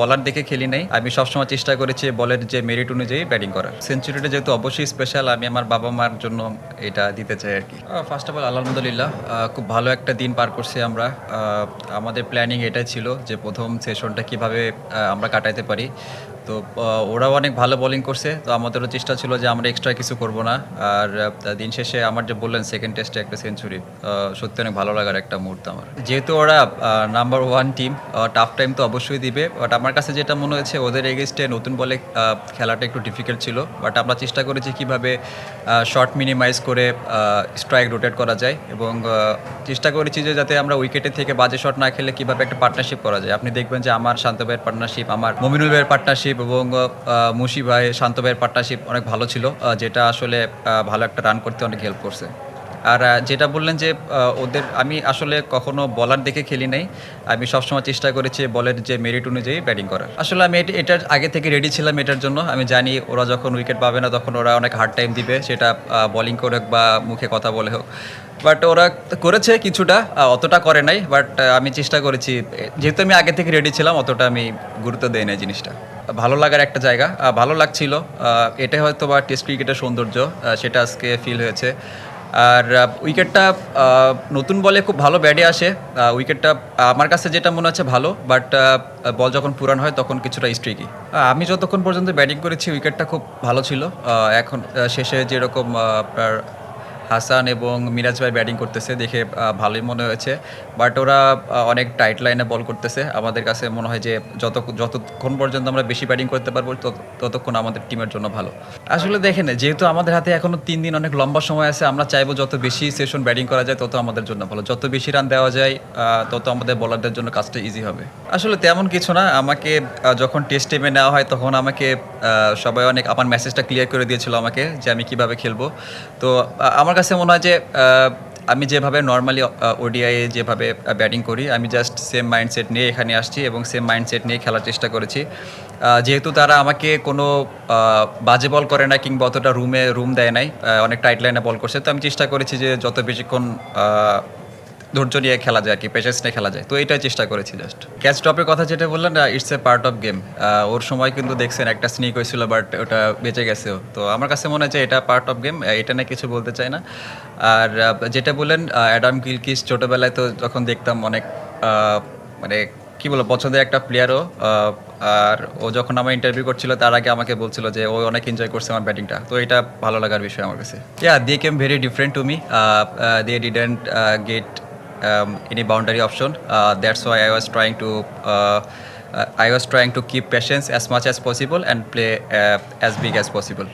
বলার দেখে খেলি নাই। আমি সবসময় চেষ্টা করেছি বলের যে মেরিট অনুযায়ী ব্যাটিং করার। সেঞ্চুরিটা যেহেতু অবশ্যই স্পেশাল, আমি আমার বাবা-মার জন্য এটা দিতে চাই আরকি। ফার্স্ট অফ অল আলহামদুলিল্লাহ খুব ভালো একটা দিন পার করছি আমরা। আমাদের প্ল্যানিং এটাই ছিল যে ১ম সেশনটা কিভাবে আমরা কাটাইতে পারি। তো ওরাও অনেক ভালো বোলিং করছে। তো আমাদেরও চেষ্টা ছিল যে আমরা এক্সট্রা কিছু করব না। আর দিন শেষে আমার যে বললেন সেকেন্ড টেস্টে একটা সেঞ্চুরি, সত্যি অনেক ভালো লাগার একটা মুহূর্ত আমার। যেহেতু ওরা নাম্বার 1 টিম, টাফ টাইম তো অবশ্যই দিবে। বাট আমার কাছে যেটা মনে হয়েছে ওদের এগেইনস্টে নতুন বলে খেলাটা একটু ডিফিকাল্ট ছিল। বাট আমরা চেষ্টা করেছি কীভাবে শট মিনিমাইজ করে স্ট্রাইক রোটেট করা যায় এবং চেষ্টা করেছি যে যাতে আমরা উইকেটে থেকে বাজে শট না খেলে কীভাবে একটা পার্টনারশিপ করা যায়। আপনি দেখবেন যে আমার শান্ত ভাইয়ের পার্টনারশিপ, আমার মমিনুল ভাইয়ের পার্টনারশিপ এবং মুশি ভাই, শান্ত ভাইয়ের পার্টনারশিপ অনেক ভালো ছিল, যেটা আসলে ভালো একটা রান করতে অনেক হেল্প করছে। আর যেটা বললেন যে ওদের, আমি আসলে কখনো বলার দেখে খেলি নাই। আমি সবসময় চেষ্টা করেছি বলের যে মেরিট অনুযায়ী ব্যাটিং করার। আসলে আমি এটার আগে থেকে রেডি ছিলাম এটার জন্য। আমি জানি ওরা যখন উইকেট পাবে না তখন ওরা অনেক হার্ড টাইম দিবে, সেটা বোলিং করে হোক বা মুখে কথা বলে হোক। বাট ওরা করেছে কিছুটা, অতটা করে নাই। বাট আমি চেষ্টা করেছি, যেহেতু আমি আগে থেকে রেডি ছিলাম অতটা আমি গুরুত্ব দেই না জিনিসটা। ভালো লাগার একটা জায়গা, ভালো লাগছিল। এটাই হয়তো বা টেস্ট ক্রিকেটের সৌন্দর্য, সেটা আজকে ফিল হয়েছে। আর উইকেটটা নতুন বলে খুব ভালো ব্যাটে আসে। উইকেটটা আমার কাছে যেটা মনে হচ্ছে ভালো, বাট বল যখন পুরান হয় তখন কিছুটা স্ট্রিকি। আমি যতক্ষণ পর্যন্ত ব্যাটিং করেছি উইকেটটা খুব ভালো ছিল। এখন শেষে যেরকম আপনার হাসান এবং মিরাজ ভাই ব্যাটিং করতেছে দেখে ভালোই মনে হয়েছে। বাট ওরা অনেক টাইট লাইনে বল করতেছে। আমাদের কাছে মনে হয় যে যতক্ষণ পর্যন্ত আমরা বেশি ব্যাটিং করতে পারবো ততক্ষণ আমাদের টিমের জন্য ভালো। আসলে দেখেন, যেহেতু আমাদের হাতে এখনও 3 দিন অনেক লম্বা সময় আছে, আমরা চাইবো যত বেশি সেশন ব্যাটিং করা যায় তত আমাদের জন্য ভালো। যত বেশি রান দেওয়া যায় তত আমাদের বোলারদের জন্য কাজটা ইজি হবে। আসলে তেমন কিছু না। আমাকে যখন টেস্ট টিমে নেওয়া হয় তখন আমাকে সবাই অনেক আমার মেসেজটা ক্লিয়ার করে দিয়েছিল আমাকে যে আমি কিভাবে খেলবো। তো আমার কাছে মনে হয় যে আমি যেভাবে নর্মালি ওডিআই যেভাবে ব্যাটিং করি, আমি জাস্ট সেম মাইন্ডসেট নিয়ে এখানে আসছি এবং সেম মাইন্ডসেট নিয়ে খেলার চেষ্টা করেছি। যেহেতু তারা আমাকে কোনো বাজে বল করে না কিংবা অতটা রুম দেয় নাই, অনেক টাইট লাইনে বল করছে। তো আমি চেষ্টা করেছি যে যত বেশিক্ষণ ধৈর্য নিয়ে খেলা যায় আর কি, পেশেন্স নিয়ে খেলা যায়। তো এইটাই চেষ্টা করেছি জাস্ট। ক্যাচ ড্রপের কথা যেটা বললেন, it's a part of game. ওর সময় কিন্তু দেখছেন একটা স্নিক হয়েছিল, বাট ওটা বেঁচে গেছেও। তো আমার কাছে মনে হয় যে এটা পার্ট অফ গেম, এটা নিয়ে কিছু বলতে চাই না। আর যেটা বললেন অ্যাডাম গিলক্রিস্ট, ছোটোবেলায় তো যখন দেখতাম অনেক মানে কী বলবো পছন্দের একটা প্লেয়ারও। আর ও যখন আমার ইন্টারভিউ করছিল তার আগে আমাকে বলছিল যে ও অনেক এনজয় করছে আমার ব্যাটিংটা। তো এটা ভালো লাগার বিষয় আমার কাছে। They came very different to me. They didn't get any boundary option. That's why I was trying to keep patience as much as possible and play as big as possible.